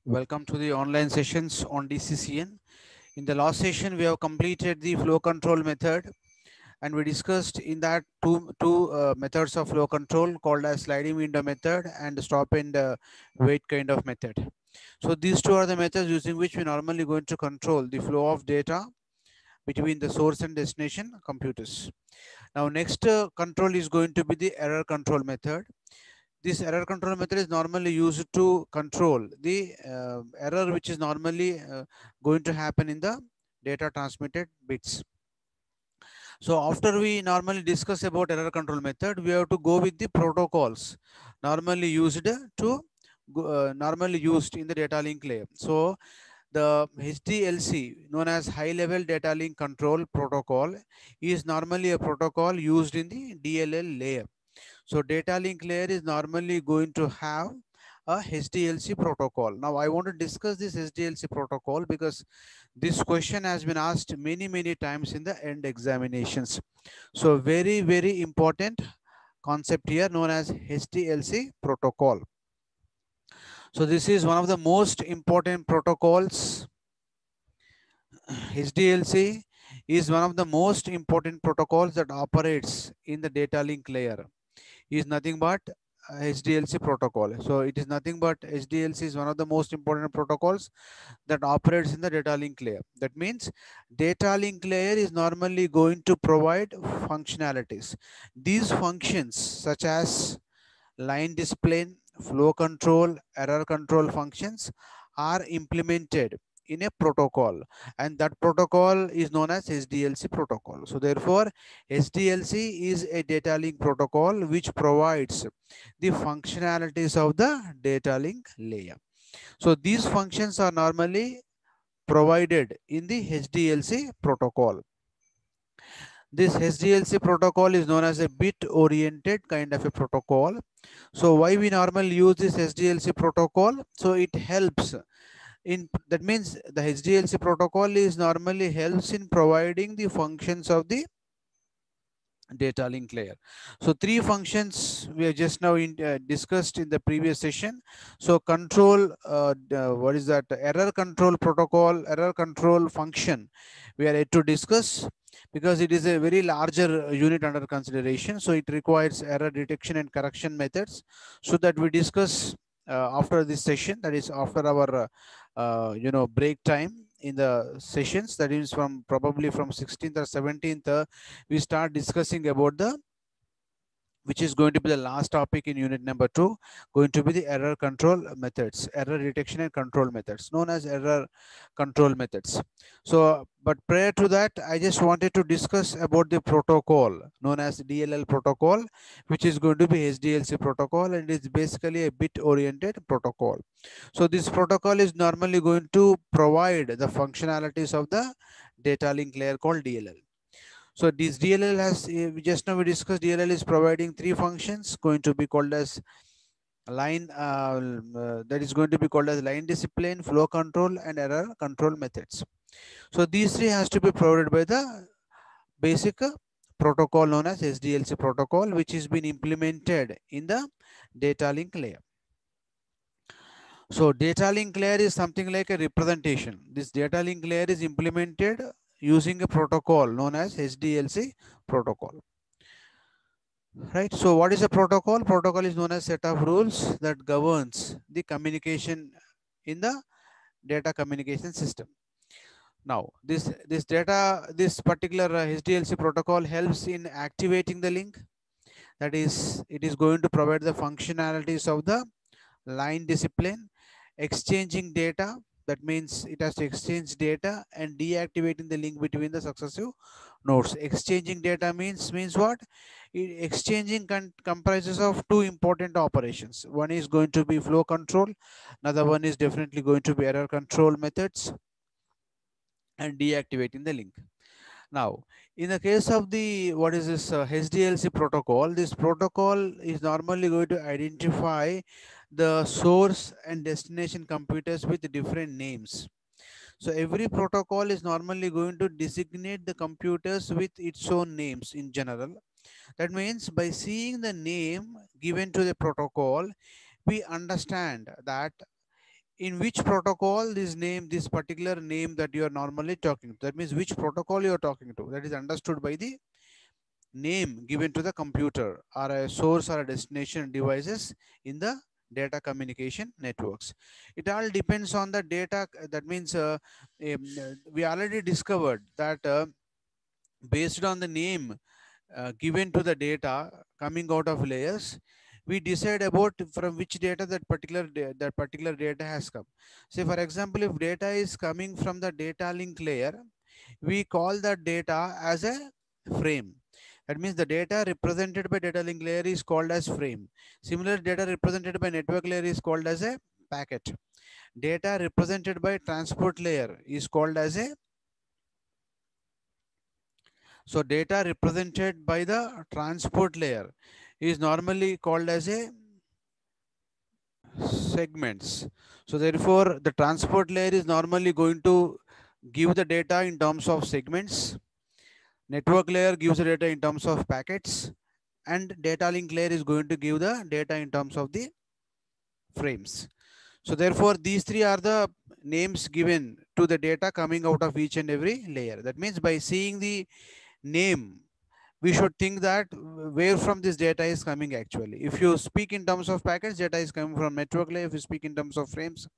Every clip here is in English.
Welcome to the online sessions on DCCN. In the last session, we have completed the flow control method, and we discussed in that two methods of flow control called as sliding window method and stop and wait kind of method. So these two are the methods using which we normally going to control the flow of data between the source and destination computers. Now, next control is going to be the error control method. This error control method is normally used to control the error which is normally going to happen in the data transmitted bits. So after we normally discuss about error control method, we have to go with the protocols normally used to normally used in the data link layer. So the HDLC, known as high level data link control protocol, is normally a protocol used in the DLL layer. So data link layer is normally going to have a HDLC protocol. Now I want to discuss this HDLC protocol because this question has been asked many times in the end examinations. So very important concept here known as HDLC protocol. So this is one of the most important protocols. HDLC is one of the most important protocols that operates in the data link layer. Is nothing but HDLC protocol. So it is nothing but HDLC is one of the most important protocols that operates in the data link layer. That means data link layer is normally going to provide functionalities. These functions such as line display, flow control, error control functions are implemented in a protocol, and that protocol is known as HDLC protocol. So therefore HDLC is a data link protocol which provides the functionalities of the data link layer. So these functions are normally provided in the HDLC protocol. This HDLC protocol is known as a bit oriented kind of a protocol. So why we normally use this HDLC protocol? So it helps in, that means the HDLC protocol is normally helps in providing the functions of the data link layer. So three functions we have just now discussed in the previous session. So control, what is that? Error control protocol, error control function we are yet to discuss because it is a very larger unit under consideration. So it requires error detection and correction methods. So that we discuss after this session, that is after our break time in the sessions, that is from probably from 16th or 17th, we start discussing about the, which is going to be the last topic in unit number 2, going to be the error control methods, error detection and control methods, known as error control methods. So but prior to that, I just wanted to discuss about the protocol known as DLL protocol, which is going to be HDLC protocol, and it's basically a bit oriented protocol. So this protocol is normally going to provide the functionalities of the data link layer called DLL. So this DLL has, just now we discussed, DLL is providing three functions going to be called as line, that is going to be called as line discipline, flow control and error control methods. So these three has to be provided by the basic protocol known as HDLC protocol, which is been implemented in the data link layer. So data link layer is something like a representation. This data link layer is implemented using a protocol known as HDLC protocol. Right. So what is a protocol? Protocol is known as set of rules that governs the communication in the data communication system. Now, this particular HDLC protocol helps in activating the link. That is, it is going to provide the functionalities of the line discipline, exchanging data. That means it has to exchange data, and deactivating the link between the successive nodes. Exchanging data means what? Exchanging comprises of two important operations. One is going to be flow control. Another one is definitely going to be error control methods and deactivating the link. Now, in the case of the, what is this HDLC protocol, this protocol is normally going to identify the source and destination computers with different names. So every protocol is normally going to designate the computers with its own names in general. That means by seeing the name given to the protocol, we understand that in which protocol this particular name that you are normally talking to. That means which protocol you are talking to. That is understood by the name given to the computer or a source or a destination devices in the data communication networks. It all depends on the data. That means we already discovered that based on the name given to the data coming out of layers, we decide about from which data that particular data has come. Say for example, if data is coming from the data link layer, we call that data as a frame. That means the data represented by data link layer is called as frame. Similar data represented by network layer is called as a packet. Data represented by transport layer is called as a, so data represented by the transport layer is normally called as a segments. So therefore the transport layer is normally going to give the data in terms of segments. Network layer gives the data in terms of packets, and data link layer is going to give the data in terms of the frames. So therefore these three are the names given to the data coming out of each and every layer. That means by seeing the name, we should think that where from this data is coming actually. If you speak in terms of packets, data is coming from network layer. If you speak in terms of frames,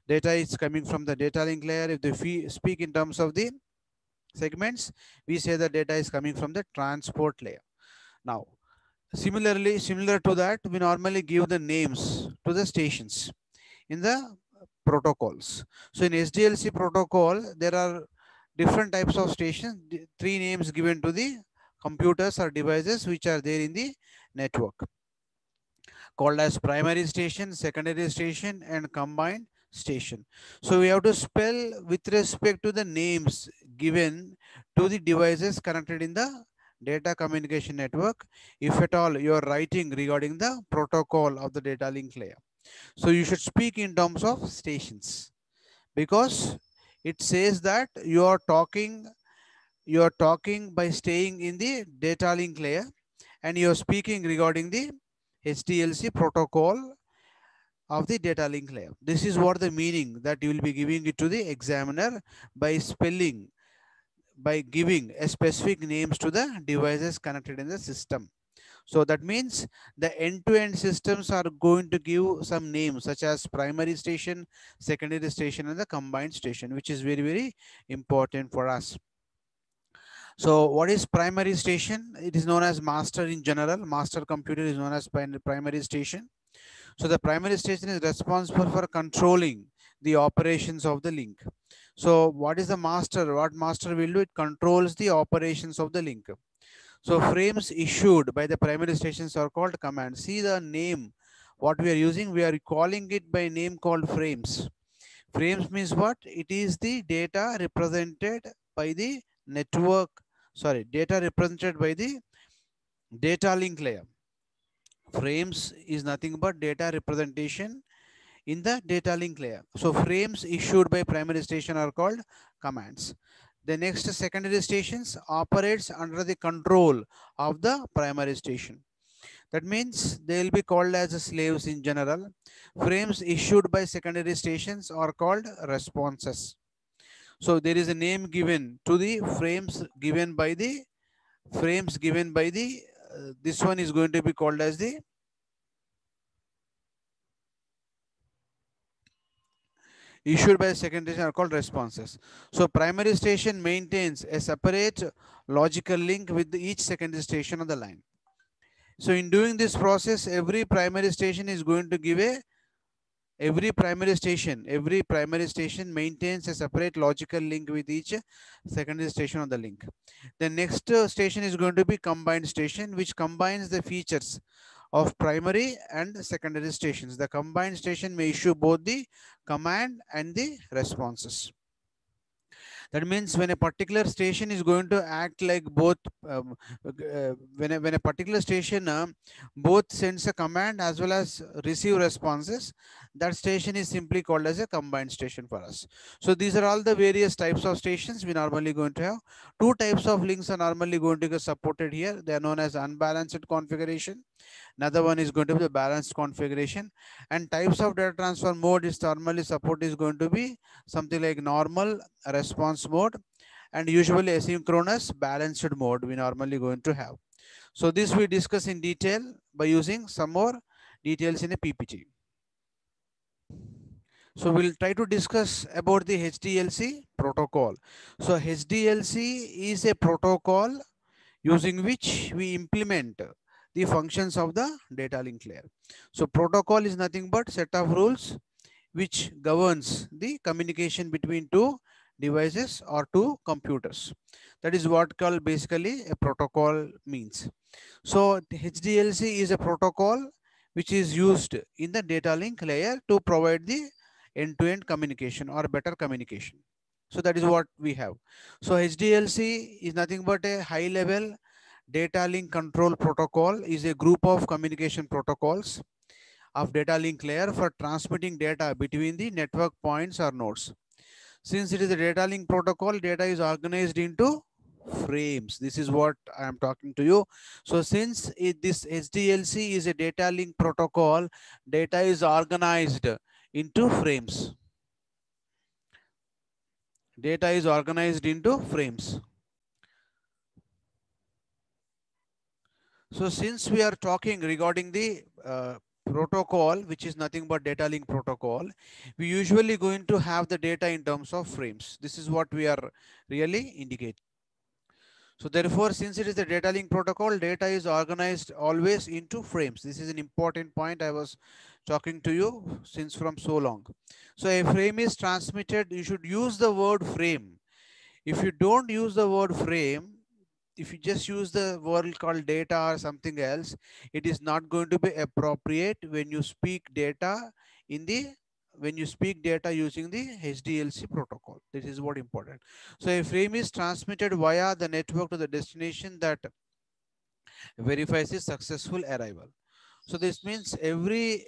data is coming from the data link layer. If they speak in terms of the segments, we say the data is coming from the transport layer. Now, similar to that, we normally give the names to the stations in the protocols. So in SDLC protocol, there are different types of stations, three names given to the computers or devices which are there in the network, called as primary station, secondary station, and combined station. So we have to spell with respect to the names given to the devices connected in the data communication network, if at all you are writing regarding the protocol of the data link layer. So you should speak in terms of stations, because it says that you are talking by staying in the data link layer, and you are speaking regarding the SDLC protocol of the data link layer. This is what the meaning that you will be giving it to the examiner by spelling, by giving a specific names to the devices connected in the system. So that means the end-to-end systems are going to give some names such as primary station, secondary station, and the combined station, which is very, very important for us. So what is primary station? It is known as master in general. Master computer is known as primary station. So the primary station is responsible for controlling the operations of the link. So what is the master? What master will do? It controls the operations of the link. So frames issued by the primary stations are called commands. See the name, what we are using, we are calling it by name called frames. Frames means what? It is the data represented by the network, sorry, data represented by the data link layer. Frames is nothing but data representation in the data link layer. So frames issued by primary station are called commands. The next secondary stations operates under the control of the primary station. That means they will be called as slaves in general. Frames issued by secondary stations are called responses. So there is a name given to the frames given by the this one is going to be called as the issued by the secondary station are called responses. So primary station maintains a separate logical link with each secondary station on the line. So in doing this process, every primary station is going to give every primary station maintains a separate logical link with each secondary station on the link. The next station is going to be combined station, which combines the features of primary and secondary stations. The combined station may issue both the command and the responses. That means when a particular station is going to act like both, when a particular station both sends a command as well as receive responses, that station is simply called as a combined station for us. So these are all the various types of stations we normally going to have. Two types of links are normally going to get supported here. They are known as unbalanced configuration. Another one is going to be the balanced configuration. And types of data transfer mode is normally support is going to be something like normal, response mode, and usually asynchronous, balanced mode we normally going to have. So this we discuss in detail by using some more details in a PPT. So we'll try to discuss about the HDLC protocol. So HDLC is a protocol using which we implement the functions of the data link layer. So protocol is nothing but set of rules which governs the communication between two devices or two computers. That is what called basically a protocol means. So HDLC is a protocol which is used in the data link layer to provide the end-to-end communication or better communication. So that is what we have. So HDLC is nothing but a high level data link control protocol, is a group of communication protocols of data link layer for transmitting data between the network points or nodes. Since it is a data link protocol, data is organized into frames. This is what I am talking to you. So since this HDLC is a data link protocol, data is organized into frames. Data is organized into frames. So since we are talking regarding the protocol, which is nothing but data link protocol, we usually going to have the data in terms of frames. This is what we are really indicating. So therefore, since it is the data link protocol, data is organized always into frames. This is an important point I was talking to you since from so long. So a frame is transmitted, you should use the word frame. If you don't use the word frame, if you just use the word called data or something else, it is not going to be appropriate when you speak data in the using the HDLC protocol. This is what important. So a frame is transmitted via the network to the destination that verifies the successful arrival. So this means every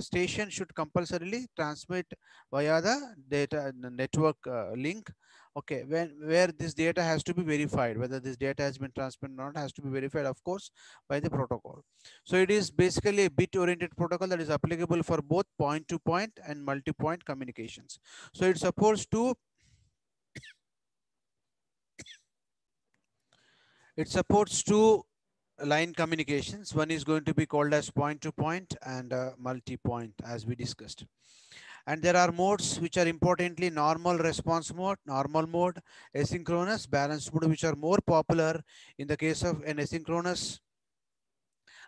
station should compulsorily transmit via the data network link. Okay, where this data has to be verified, whether this data has been transmitted or not has to be verified, of course, by the protocol. So it is basically a bit-oriented protocol that is applicable for both point-to-point and multi-point communications. So it supports two line communications. One is going to be called as point to point and multi point, as we discussed. And there are modes which are importantly normal response mode, normal mode, asynchronous, balanced mode, which are more popular in the case of an asynchronous.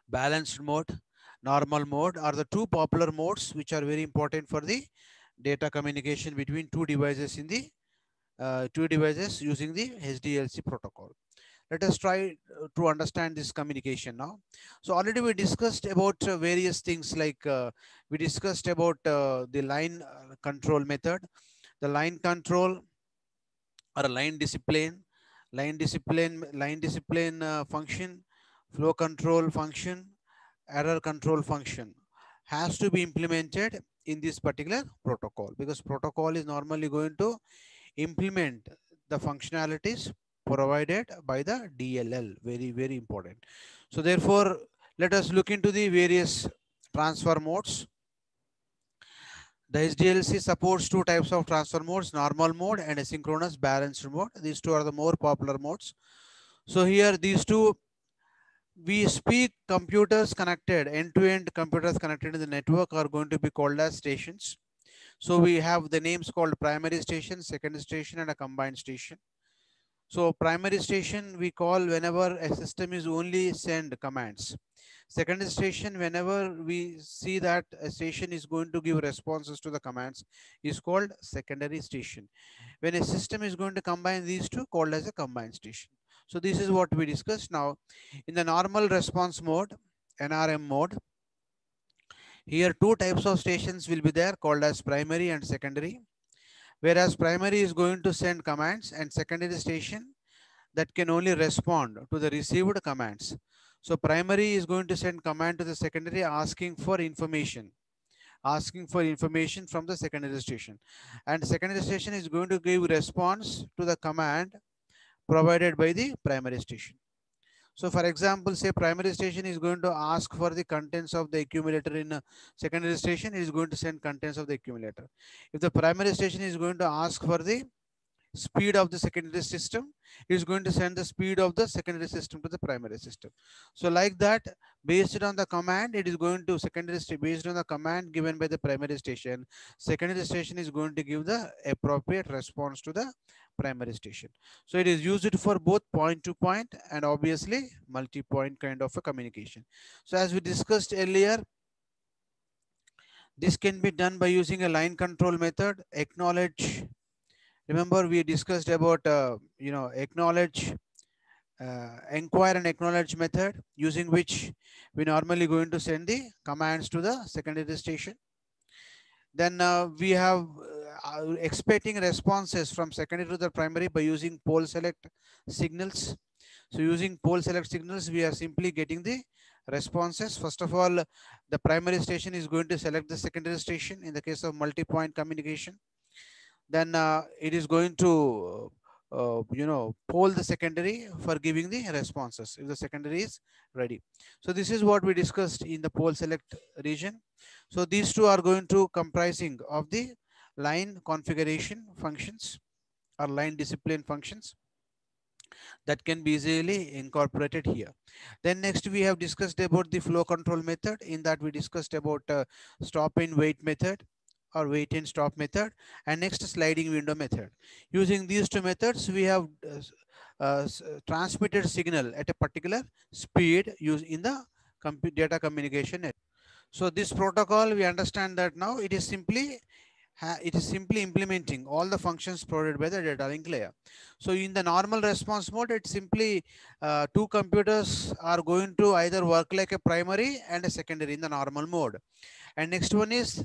Balanced mode, normal mode are the two popular modes which are very important for the data communication between two devices in the two devices using the HDLC protocol. Let us try to understand this communication now. So already we discussed about various things like we discussed about the line control method, the line control or line discipline function, flow control function, error control function has to be implemented in this particular protocol, because protocol is normally going to implement the functionalities provided by the DLL. Very, very important. So therefore, let us look into the various transfer modes. The HDLC supports two types of transfer modes, normal mode and asynchronous balanced mode. These two are the more popular modes. So here these two, we speak computers connected, end-to-end computers connected in the network are going to be called as stations. So we have the names called primary station, secondary station, and a combined station. So primary station we call whenever a system is only send commands. Secondary station, whenever we see that a station is going to give responses to the commands, is called secondary station. When a system is going to combine these two, called as a combined station. So this is what we discussed. Now in the normal response mode, NRM mode, here two types of stations will be there called as primary and secondary. Whereas primary is going to send commands and secondary station that can only respond to the received commands. So primary is going to send command to the secondary asking for information from the secondary station, and secondary station is going to give response to the command provided by the primary station. So for example, say primary station is going to ask for the contents of the accumulator in a secondary station, it is going to send contents of the accumulator. If the primary station is going to ask for the speed of the secondary system, it is going to send the speed of the secondary system to the primary system. So like that, based on the command, it is going to based on the command given by the primary station, secondary station is going to give the appropriate response to the primary station. So it is used for both point to point and obviously multi-point kind of a communication. So as we discussed earlier, this can be done by using a line control method, acknowledge. Remember we discussed about acknowledge, inquire and acknowledge method, using which we normally going to send the commands to the secondary station. Then we have expecting responses from secondary to the primary by using pole select signals. So using pole select signals, we are simply getting the responses. First of all, the primary station is going to select the secondary station in the case of multi-point communication. Then it is going to poll the secondary for giving the responses if the secondary is ready. So this is what we discussed in the pole select region. So these two are going to comprising of the line configuration functions or line discipline functions that can be easily incorporated here. Then next we have discussed about the flow control method. In that we discussed about stop and wait method or wait and stop method, and next sliding window method. Using these two methods, we have transmitted signal at a particular speed used in the data communication network. So this protocol, we understand that now it is simply implementing all the functions provided by the data link layer. So in the normal response mode, it's simply two computers are going to either work like a primary and a secondary in the normal mode. And next one is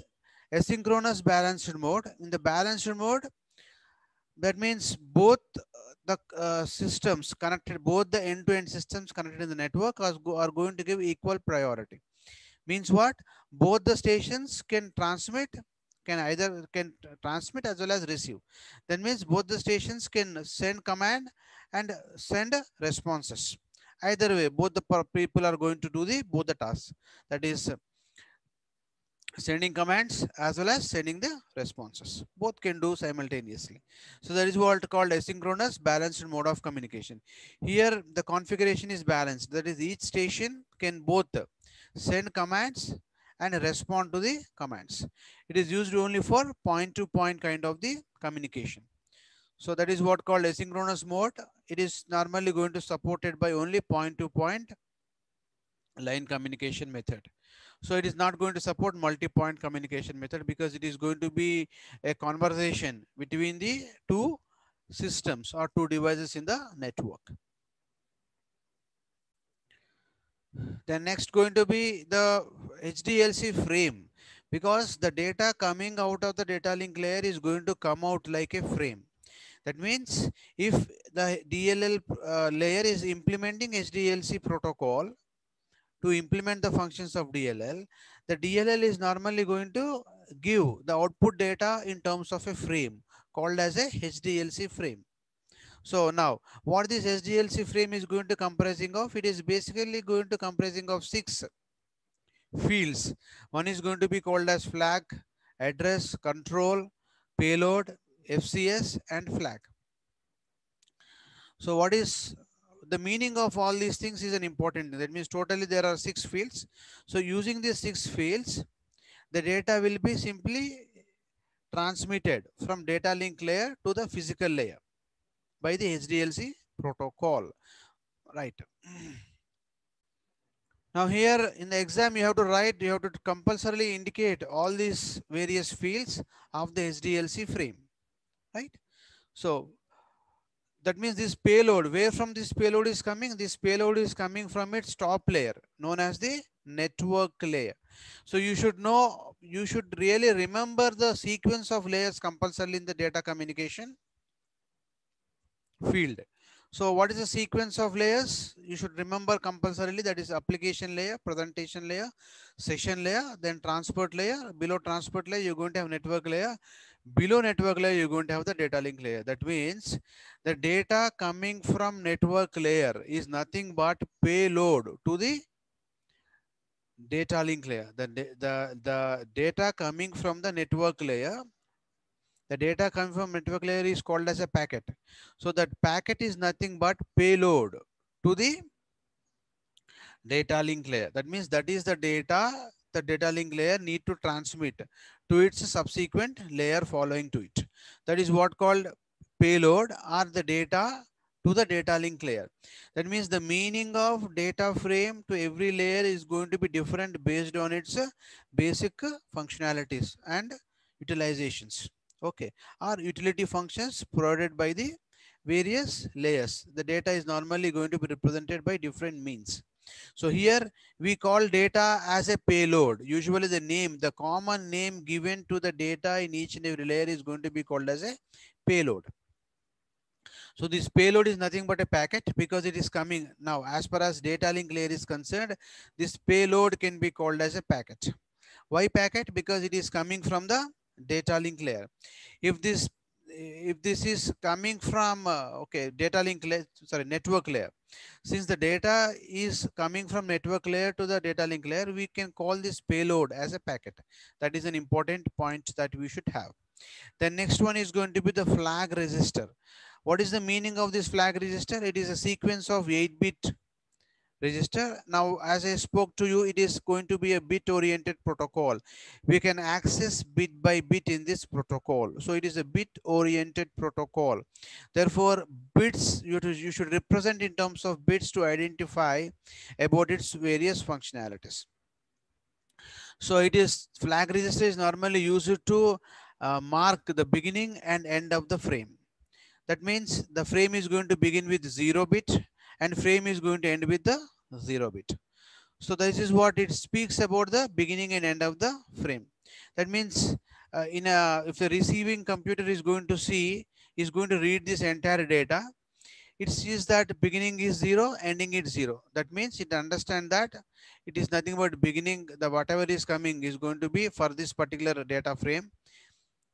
asynchronous balanced mode. In the balanced mode, that means both the systems connected, both the end-to-end systems connected in the network are going to give equal priority. Means what? Both the stations can transmit, can transmit as well as receive. That means both the stations can send command and send responses. Either way, both the people are going to do both the tasks. That is sending commands as well as sending the responses. Both can do simultaneously. So that is what called asynchronous balanced mode of communication. Here the configuration is balanced. That is, each station can both send commands and respond to the commands. It is used only for point to point kind of the communication. So that is what called asynchronous mode. It is normally going to supported by only point to point line communication method. So it is not going to support multi-point communication method because it is going to be a conversation between the two systems or two devices in the network. Then next going to be the HDLC frame, because the data coming out of the data link layer is going to come out like a frame. That means if the DLL layer is implementing HDLC protocol to implement the functions of DLL, the DLL is normally going to give the output data in terms of a frame called as a HDLC frame. So now what this HDLC frame is going to comprising of, it is basically going to comprising of 6 fields. One is going to be called as flag, address, control, payload, FCS and flag. So what is the meaning of all these things is an important thing. That means totally there are 6 fields. So using these 6 fields, the data will be simply transmitted from data link layer to the physical layer by the HDLC protocol, right? Now here in the exam you have to write, you have to compulsorily indicate all these various fields of the HDLC frame, right? So that means this payload, where from this payload is coming? This payload is coming from its top layer known as the network layer. So you should know, you should really remember the sequence of layers compulsorily in the data communication field. So what is the sequence of layers? You should remember compulsorily, that is application layer, presentation layer, session layer, then transport layer. Below transport layer, you're going to have network layer. Below network layer, you're going to have the data link layer. That means the data coming from network layer is nothing but payload to the data link layer. The data coming from the network layer, the data coming from network layer is called as a packet. So that packet is nothing but payload to the data link layer. That means that is the data link layer need to transmit to its subsequent layer following to it. That is what called payload or the data to the data link layer. That means the meaning of data frame to every layer is going to be different based on its basic functionalities and utilizations. Okay, or utility functions provided by the various layers. The data is normally going to be represented by different means. So here we call data as a payload. Usually the common name given to the data in each and every layer is going to be called as a payload. So this payload is nothing but a packet because it is coming now as far as data link layer is concerned. This payload can be called as a packet. Why packet? Because it is coming from the data link layer. If this is coming from okay, data link layer, sorry, network layer, since the data is coming from network layer to the data link layer, we can call this payload as a packet. That is an important point that we should have. The next one is going to be the flag register. What is the meaning of this flag register? It is a sequence of 8-bit register. Now, as I spoke to you, it is going to be a bit oriented protocol. We can access bit by bit in this protocol. So it is a bit oriented protocol. Therefore, bits you should represent in terms of bits to identify about its various functionalities. So it is flag register is normally used to mark the beginning and end of the frame. That means the frame is going to begin with 0 bit and frame is going to end with the 0 bit. So this is what it speaks about the beginning and end of the frame. That means if the receiving computer is going to read this entire data, it sees that beginning is 0, ending is 0. That means it understands that it is nothing but beginning, the whatever is coming is going to be for this particular data frame.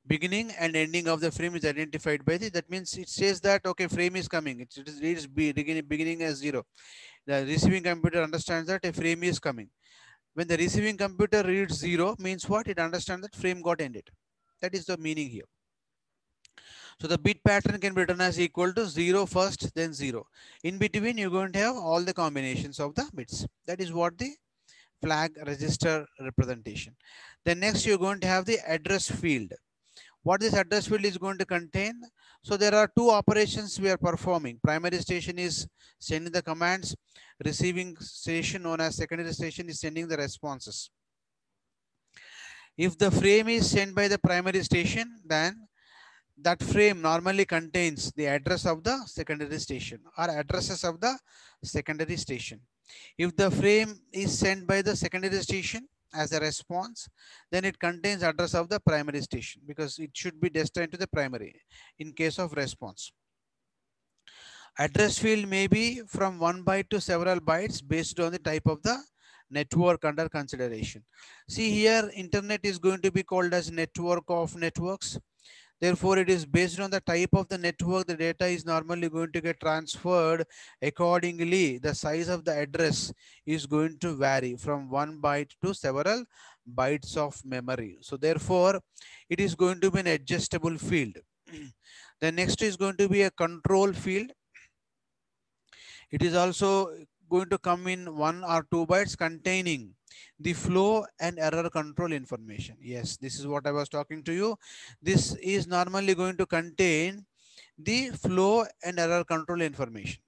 Beginning and ending of the frame is identified by the, that means it says that okay, frame is coming. It reads beginning as 0. The receiving computer understands that a frame is coming. When the receiving computer reads 0 means what? It understands that frame got ended. That is the meaning here. So the bit pattern can be written as equal to 0 first, then 0. In between, you're going to have all the combinations of the bits. That is what the flag register representation. Then next, you're going to have the address field. What this address field is going to contain? So there are two operations we are performing. Primary station is sending the commands. Receiving station, known as secondary station, is sending the responses. If the frame is sent by the primary station, then that frame normally contains the address of the secondary station or addresses of the secondary station. If the frame is sent by the secondary station as a response, then it contains address of the primary station because it should be destined to the primary in case of response. Address field may be from 1 byte to several bytes based on the type of the network under consideration. See here, internet is going to be called as network of networks. Therefore, it is based on the type of the network, the data is normally going to get transferred. Accordingly, the size of the address is going to vary from 1 byte to several bytes of memory. So therefore, it is going to be an adjustable field. The next is going to be a control field. It is also going to come in 1 or 2 bytes containing the flow and error control information. Yes, this is what I was talking to you. This is normally going to contain the flow and error control information.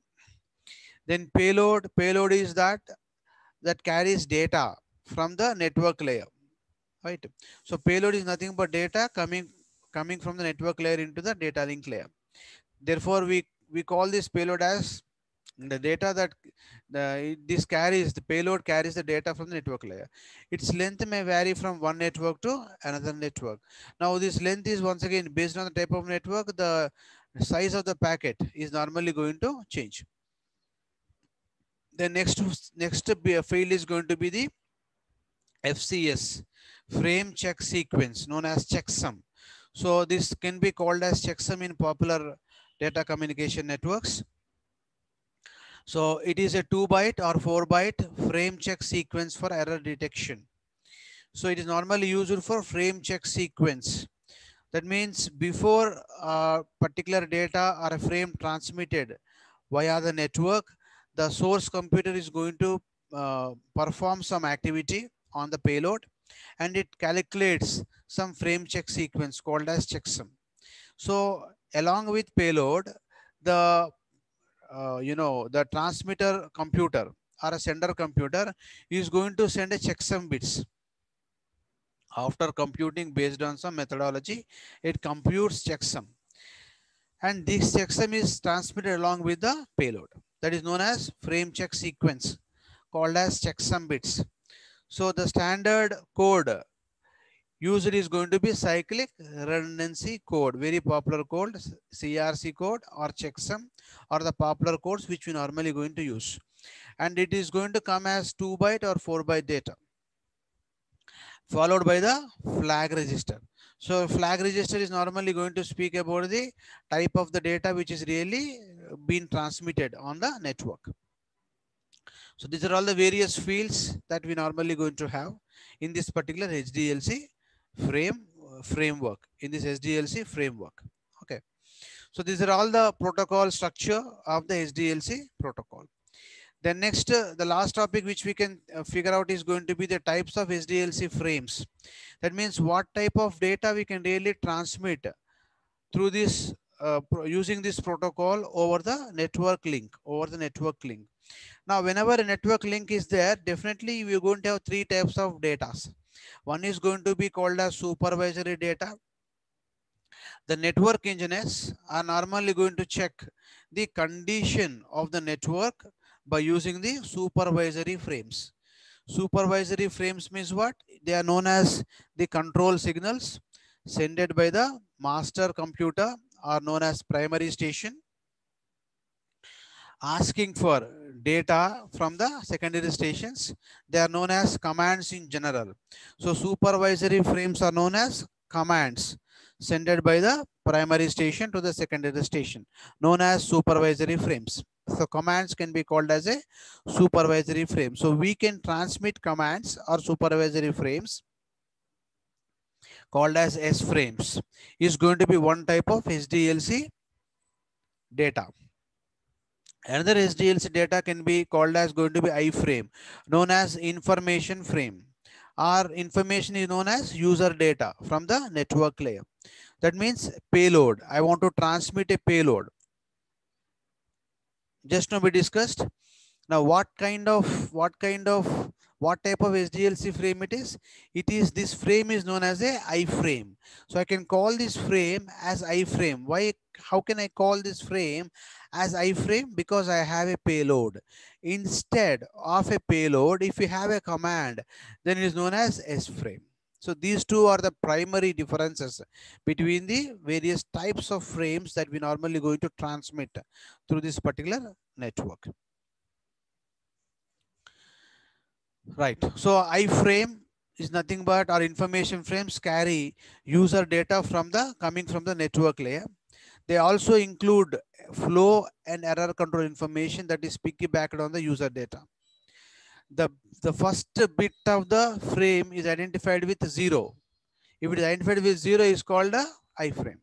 Then payload is that carries data from the network layer, right? So payload is nothing but data coming from the network layer into the data link layer. Therefore, we call this payload as the data that the payload carries the data from the network layer. Its length may vary from one network to another network. Now this length is once again based on the type of network. The the size of the packet is normally going to change. The next field is going to be the FCS, frame check sequence, known as checksum. So this can be called as checksum in popular data communication networks. So it is a 2-byte or 4-byte frame check sequence for error detection. So it is normally used for frame check sequence. That means before particular data or a frame transmitted via the network, the source computer is going to perform some activity on the payload, and it calculates some frame check sequence called as checksum. So along with payload, the the transmitter computer or a sender computer is going to send a checksum bits. After computing based on some methodology, it computes checksum, and this checksum is transmitted along with the payload. That is known as frame check sequence, called as checksum bits. So the standard code used is going to be cyclic redundancy code, very popular code, CRC code or checksum, or the popular codes which we normally going to use. And it is going to come as 2-byte or 4-byte data, followed by the flag register. So flag register is normally going to speak about the type of the data which is really being transmitted on the network. So these are all the various fields that we normally going to have in this particular HDLC framework, in this HDLC framework. Okay. So these are all the protocol structure of the HDLC protocol. Then next, the last topic which we can figure out is going to be the types of HDLC frames. That means what type of data we can really transmit through this using this protocol over the network link, Now, whenever a network link is there, definitely we're going to have 3 types of data. One is going to be called as supervisory data. The network engineers are normally going to check the condition of the network by using the supervisory frames. Supervisory frames means what? They are known as the control signals sent by the master computer, are known as primary station, asking for data from the secondary stations. They are known as commands in general. So supervisory frames are known as commands sent by the primary station to the secondary station, known as supervisory frames. So commands can be called as a supervisory frame. So we can transmit commands or supervisory frames called as S frames. Is going to be one type of HDLC data. Another HDLC data can be called as going to be I frame, known as information frame. Our information is known as user data from the network layer. That means payload. I want to transmit a payload. Just now we discussed. Now what type of HDLC frame it is? It is, this frame is known as a iframe. So I can call this frame as iframe. Why? How can I call this frame as iframe? Because I have a payload. Instead of a payload, if you have a command, then it is known as S frame. So these two are the primary differences between the various types of frames that we normally going to transmit through this particular network. Right. So iframe is nothing but our information frames carry user data coming from the network layer. They also include flow and error control information that is piggybacked on the user data. The first bit of the frame is identified with 0. If it is identified with 0, is called a iframe.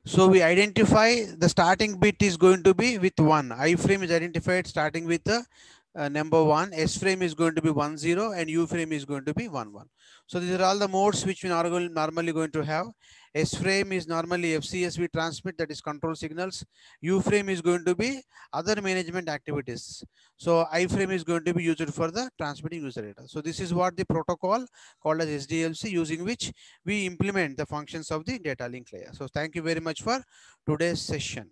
So we identify the starting bit is going to be with 1. Iframe is identified starting with number 1. S frame is going to be 1 0 and U frame is going to be 1 1. So these are all the modes which we are normally going to have. S frame is normally FCS we transmit, that is control signals. U frame is going to be other management activities. So I frame is going to be used for the transmitting user data. So this is what the protocol called as HDLC, using which we implement the functions of the data link layer. So thank you very much for today's session.